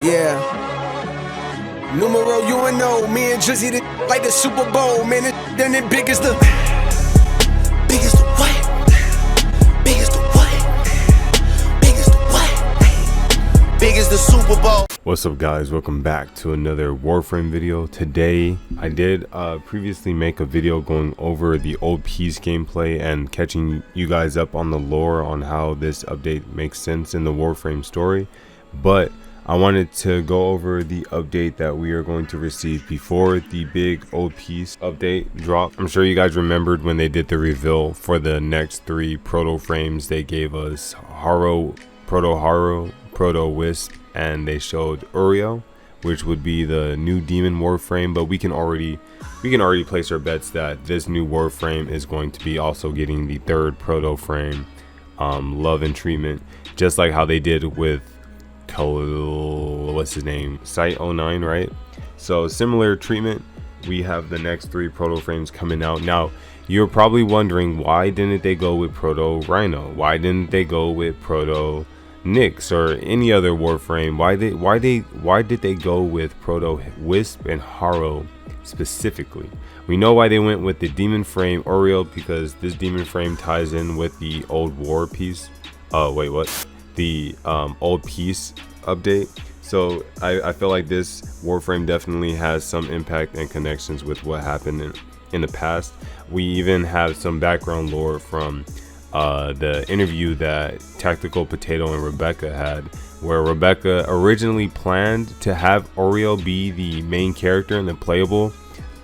Yeah. Numero UNO, me and Drizzy like the Super Bowl, man. Then it big as the what? Big as the what? Big as the what? Big as the Super Bowl. What's up, guys? Welcome back to another Warframe video. Today I did previously make a video going over the old piece gameplay and catching you guys up on the lore on how this update makes sense in the Warframe story, but I wanted to go over the update that we are going to receive before the big old piece update drop. I'm sure you guys remembered when they did the reveal for the next 3 Protoframes. They gave us Harrow, Proto Wisp, and they showed Uriel, which would be the new demon Warframe. But we can already place our bets that this new Warframe is going to be also getting the 3rd Protoframe love and treatment, just like how they did with what's his name, Site 09, right? So similar treatment. We have the next 3 Protoframes coming out. Now you're probably wondering, why didn't they go with Proto Rhino? Why didn't they go with Proto Nyx or any other Warframe? Why did they go with Proto Wisp and Harrow specifically? We know why they went with the demon frame Uriel, because this demon frame ties in with the old war piece. The old piece update. So I feel like this Warframe definitely has some impact and connections with what happened in the past. We even have some background lore from the interview that Tactical Potato and Rebecca had, where Rebecca originally planned to have Uriel be the main character in the playable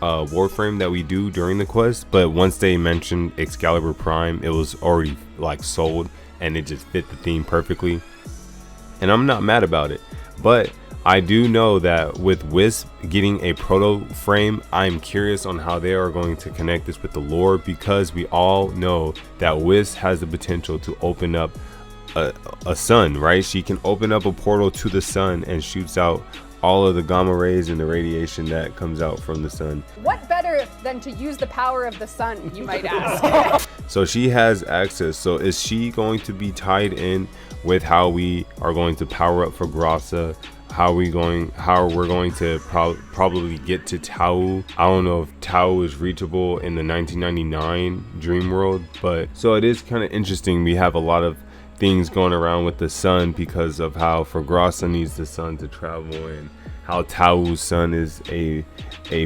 Warframe that we do during the quest, but once they mentioned Excalibur Prime, it was already like sold, and it just fit the theme perfectly, and I'm not mad about it. But I do know that with Wisp getting a Proto frame, I'm curious on how they are going to connect this with the lore, because we all know that Wisp has the potential to open up a sun, right? She can open up a portal to the sun and shoots out all of the gamma rays and the radiation that comes out from the sun. What better than to use the power of the sun, you might ask? So she has access. So is she going to be tied in with how we are going to power up for Grasa? How we're going to probably get to Tau? I don't know if Tau is reachable in the 1999 dream world, but so it is kind of interesting. We have a lot of things going around with the sun because of how Grasa needs the sun to travel, and how Tau's sun is a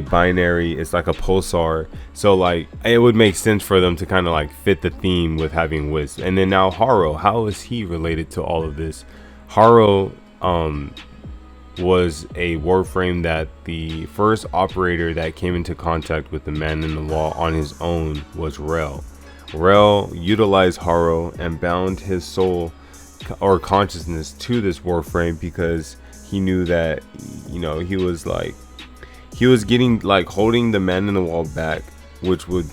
binary, it's like a pulsar. So like it would make sense for them to kind of like fit the theme with having Wisp. And then now Harrow, how is he related to all of this? Harrow was a Warframe that the first operator that came into contact with the man in the wall on his own was Rel. Rel utilized Harrow and bound his soul or consciousness to this Warframe, because he knew that, you know, he was getting like holding the man in the wall back, which would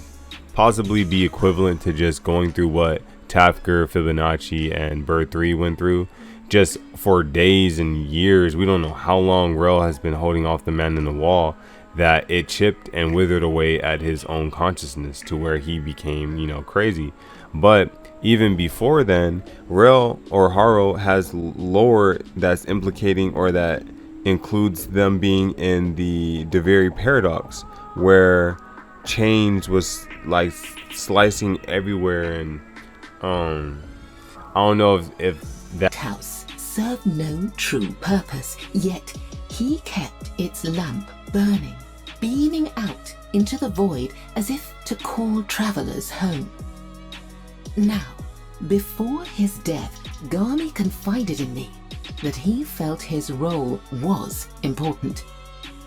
possibly be equivalent to just going through what Tafker, Fibonacci, and Bird 3 went through, just for days and years. We don't know how long Rel has been holding off the man in the wall, that it chipped and withered away at his own consciousness to where he became, you know, crazy. But even before then, Rel or Harrow has lore that's implicating, or that includes them being in the Duviri paradox, where change was like slicing everywhere. And I don't know if that house served no true purpose, yet he kept its lamp burning, beaming out into the void as if to call travelers home. Now, before his death, Garmy confided in me that he felt his role was important.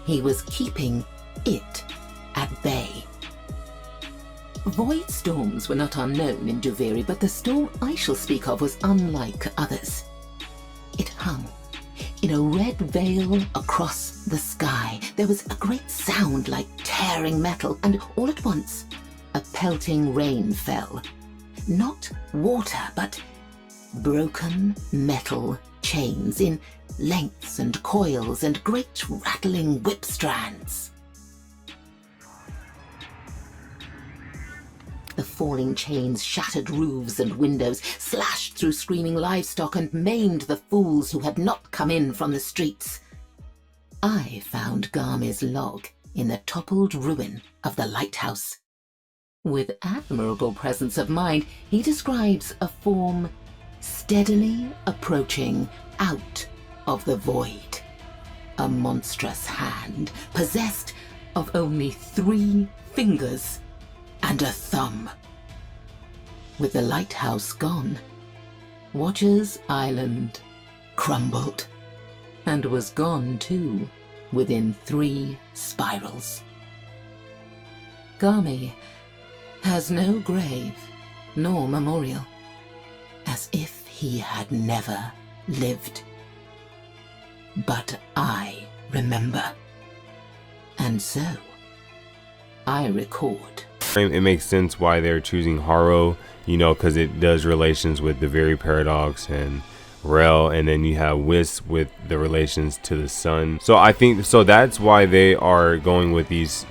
He was keeping it at bay. Void storms were not unknown in Duviri, but the storm I shall speak of was unlike others. It hung in a red veil across the sky. There was a great sound like tearing metal, and all at once a pelting rain fell. Not water, but broken metal chains in lengths and coils, and great rattling whip strands. The falling chains shattered roofs and windows, slashed through screaming livestock, and maimed the fools who had not come in from the streets. I found Garmi's log in the toppled ruin of the lighthouse. With admirable presence of mind, he describes a form steadily approaching out of the void. A monstrous hand possessed of only 3 fingers and a thumb. With the lighthouse gone, Watcher's Island crumbled, and was gone too within 3 spirals. Garmi has no grave nor memorial, as if he had never lived. But I remember, and so I record. It makes sense why they're choosing Harrow, you know, because it does relations with the Duviri paradox and Rel, and then you have Wisp with the relations to the sun. So I think so that's why they are going with these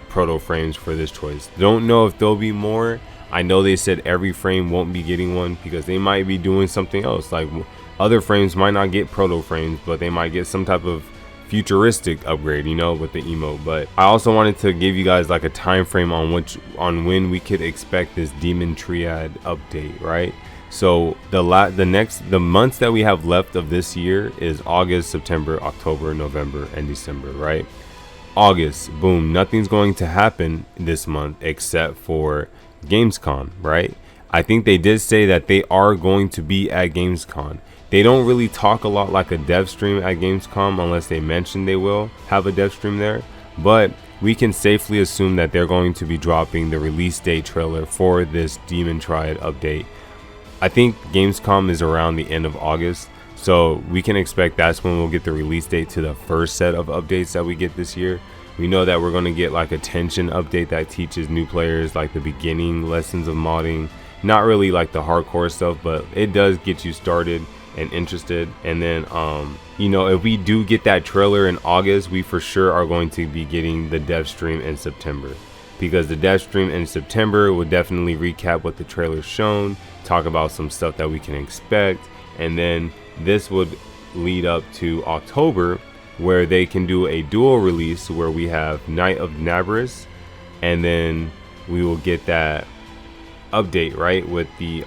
proto frames for this choice. Don't know if there'll be more. I know they said every frame won't be getting one because they might be doing something else. Like other frames might not get proto frames, but they might get some type of futuristic upgrade, you know, with the emote. But I also wanted to give you guys like a time frame on when we could expect this demon triad update, right? So the months that we have left of this year is August, September, October, November, and December, right? August, boom, nothing's going to happen this month except for Gamescom, right? I think they did say that they are going to be at Gamescom. They don't really talk a lot like a dev stream at Gamescom unless they mention they will have a dev stream there, but we can safely assume that they're going to be dropping the release date trailer for this Demon Triad update. I think Gamescom is around the end of August, so we can expect that's when we'll get the release date to the first set of updates that we get this year. We know that we're going to get like a tension update that teaches new players like the beginning lessons of modding, not really like the hardcore stuff, but it does get you started and interested. And then you know, if we do get that trailer in August, we for sure are going to be getting the dev stream in September, because the dev stream in September will definitely recap what the trailer's shown, talk about some stuff that we can expect, and then this would lead up to October, where they can do a dual release where we have Night of Nabris, and then we will get that update, right, with the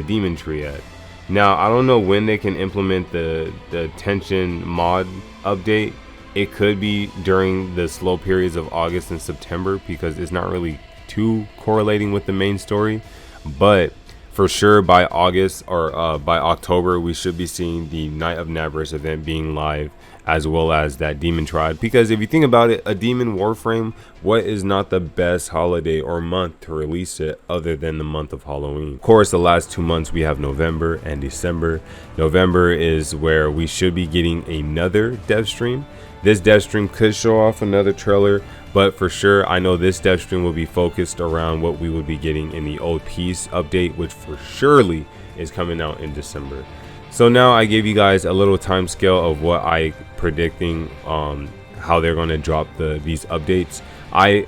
Demon Triad. Now I don't know when they can implement the tension mod update. It could be during the slow periods of August and September because it's not really too correlating with the main story, but for sure by August or by October we should be seeing the Night of Nabris event being live, as well as that Demon Triad. Because if you think about it, a Demon Warframe, what is not the best holiday or month to release it other than the month of Halloween? Of course, the last 2 months we have November and December. November is where we should be getting another dev stream. This dev stream could show off another trailer, but for sure I know this dev stream will be focused around what we would be getting in the Old Peace update, which for surely is coming out in December. So now I gave you guys a little time scale of what I predicting how they're going to drop these updates. I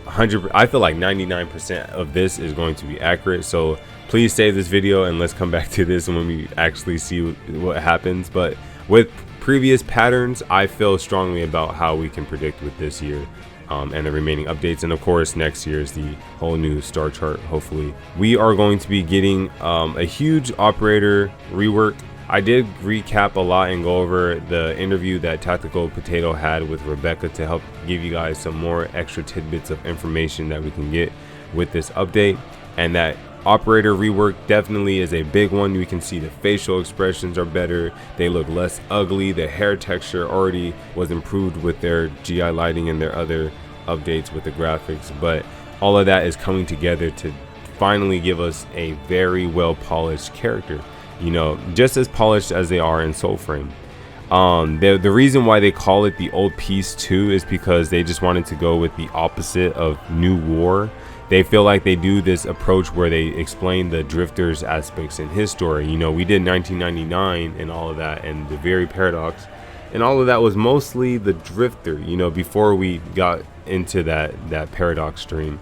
feel like 99% of this is going to be accurate, so please save this video and let's come back to this when we actually see what happens. But with previous patterns, I feel strongly about how we can predict with this year and the remaining updates. And of course next year is the whole new star chart. Hopefully we are going to be getting a huge operator rework. I did recap a lot and go over the interview that Tactical Potato had with Rebecca to help give you guys some more extra tidbits of information that we can get with this update. And that operator rework definitely is a big one. We can see the facial expressions are better, they look less ugly, the hair texture already was improved with their GI lighting and their other updates with the graphics, but all of that is coming together to finally give us a very well polished character, you know, just as polished as they are in Soulframe. The reason why they call it the Old Peace 2 is because they just wanted to go with the opposite of New War. They feel like they do this approach where they explain the drifters aspects in his story. You know, we did 1999 and all of that, and the Duviri paradox, and all of that was mostly the drifter, you know, before we got into that paradox stream.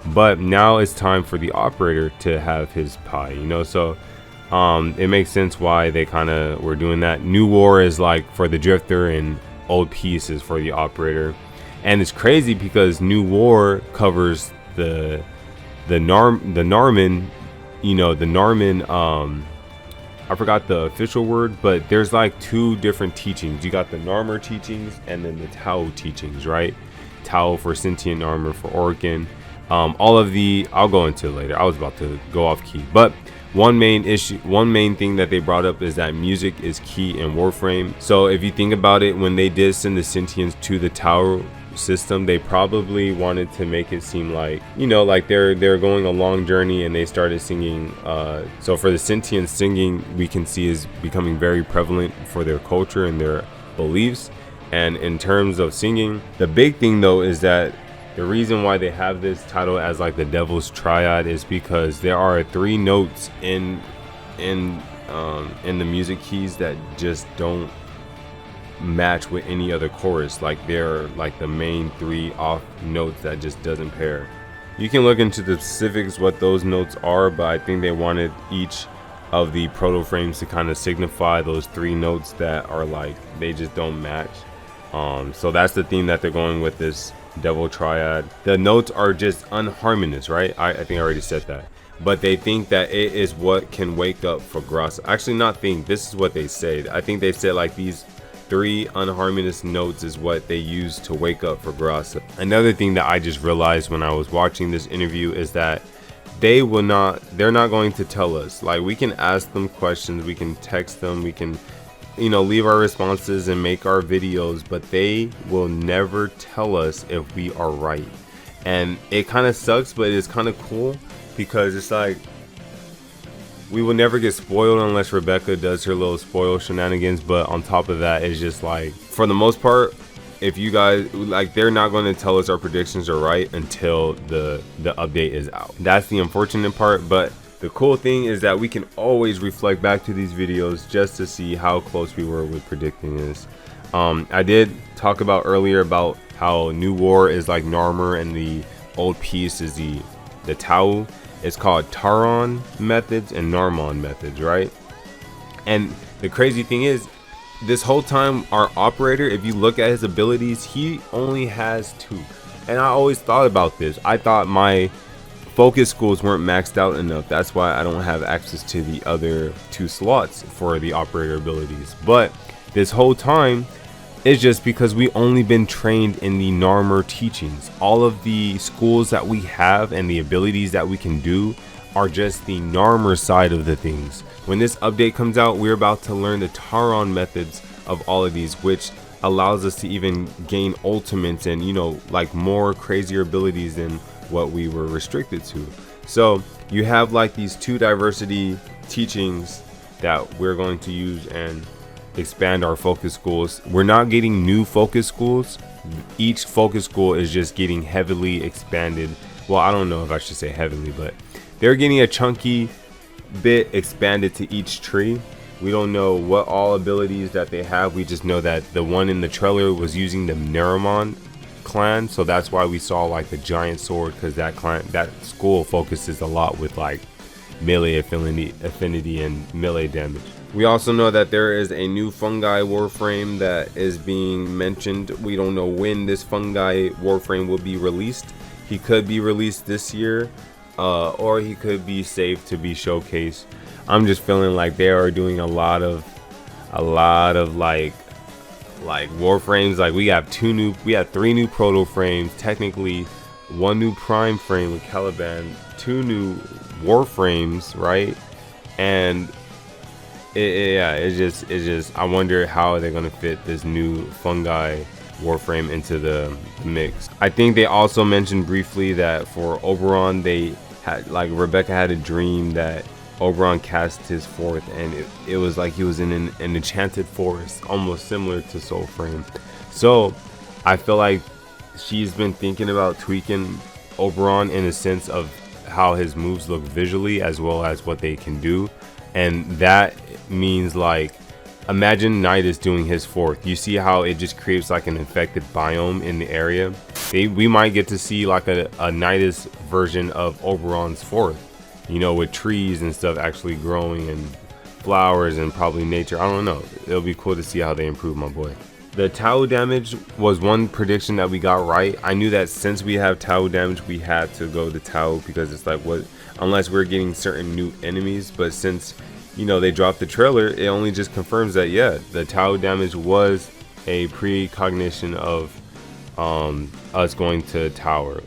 but now it's time for the operator to have his pie, you know. So it makes sense why they kind of were doing that. New War is like for the drifter and Old Peace is for the operator. And it's crazy because New War covers the Narman, you know, the Narman, I forgot the official word, but there's like two different teachings. You got the Narmer teachings and then the Tau teachings, right? Tau for sentient armor for Orkin. All of the, I'll go into it later. I was about to go off key, but one main thing that they brought up is that music is key in Warframe. So if you think about it, when they did send the sentients to the Tau system, they probably wanted to make it seem like, you know, like they're going a long journey and they started singing. So for the sentients, singing we can see is becoming very prevalent for their culture and their beliefs. And in terms of singing, the big thing though is that the reason why they have this title as like the Devil's Triad is because there are 3 notes in the music keys that just don't match with any other chorus. Like they're like the main 3 off notes that just doesn't pair. You can look into the specifics what those notes are, but I think they wanted each of the Protoframes to kind of signify those 3 notes that are like they just don't match. So that's the theme that they're going with this Devil Triad. The notes are just unharmonious, right? I think I already said that, but they think that it is what can wake up for Grass. Actually, not think, this is what they say. I think they said like these 3 unharmonious notes is what they use to wake up for Grass. Another thing that I just realized when I was watching this interview is that they're not going to tell us. Like, we can ask them questions, we can text them, we can, you know, leave our responses and make our videos, but they will never tell us if we are right. And it kind of sucks, but it's kind of cool because it's like we will never get spoiled unless Rebecca does her little spoil shenanigans. But on top of that, it's just like, for the most part, if you guys like, they're not going to tell us our predictions are right until the update is out. That's the unfortunate part, but the cool thing is that we can always reflect back to these videos just to see how close we were with predicting this. I did talk about earlier about how New War is like Narmer and the Old Peace is the Tau. It's called Taron methods and Narmon methods, right? And the crazy thing is, this whole time our operator, if you look at his abilities, he only has 2. And I always thought about this. I thought my focus schools weren't maxed out enough. That's why I don't have access to the other 2 slots for the operator abilities. But this whole time, it's just because we only been trained in the Narmer teachings. All of the schools that we have and the abilities that we can do are just the Narmer side of the things. When this update comes out, we're about to learn the Taron methods of all of these, which allows us to even gain ultimates and, you know, like more crazier abilities than what we were restricted to. So you have like these 2 diversity teachings that we're going to use and expand our focus schools. We're not getting new focus schools. Each focus school is just getting heavily expanded. Well, I don't know if I should say heavily, but they're getting a chunky bit expanded to each tree. We don't know what all abilities that they have. We just know that the one in the trailer was using the Neramon clan, so that's why we saw like the giant sword, because that school focuses a lot with like melee affinity and melee damage. We also know that there is a new fungi warframe that is being mentioned. We don't know when this fungi warframe will be released. He could be released this year, or he could be saved to be showcased. I'm just feeling like they are doing a lot of like warframes. Like we have 3 new Protoframes, technically 1 new prime frame with Caliban, 2 new warframes, right? And it's just I wonder how they're gonna fit this new fungi warframe into the mix. I think they also mentioned briefly that for Oberon, they had, like, Rebecca had a dream that Oberon cast his 4th, and it was like he was in an enchanted forest, almost similar to Soulframe. So I feel like she's been thinking about tweaking Oberon in a sense of how his moves look visually as well as what they can do. And that means, like, imagine Nidus doing his 4th. You see how it just creates like an infected biome in the area. we might get to see like a Nidus version of Oberon's Fourth, you know, with trees and stuff actually growing and flowers and probably nature. I don't know. It'll be cool to see how they improve my boy. The Tau damage was one prediction that we got right. I knew that since we have Tau damage, we had to go to Tau, because it's like, what, unless we're getting certain new enemies. But since, you know, they dropped the trailer, it only just confirms that, yeah, the Tau damage was a precognition of us going to Tau,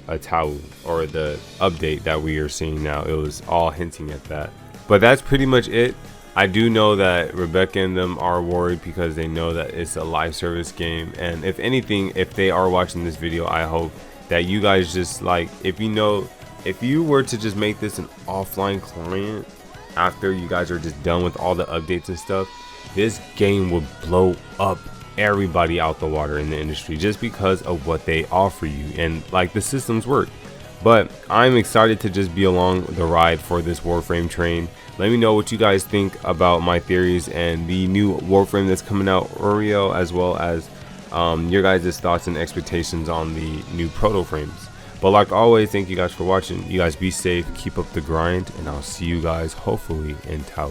or the update that we are seeing now. It was all hinting at that. But that's pretty much it. I do know that Rebecca and them are worried because they know that it's a live service game, and if anything, if they are watching this video, I hope that you guys just, like, if you were to just make this an offline client after you guys are just done with all the updates and stuff, this game would blow up everybody out the water in the industry, just because of what they offer you and like the systems work. But I'm excited to just be along the ride for this Warframe train. Let me know what you guys think about my theories and the new Warframe that's coming out, Oreo, as well as your guys' thoughts and expectations on the new Protoframes. But like always, thank you guys for watching. You guys be safe, keep up the grind, and I'll see you guys hopefully in Tau.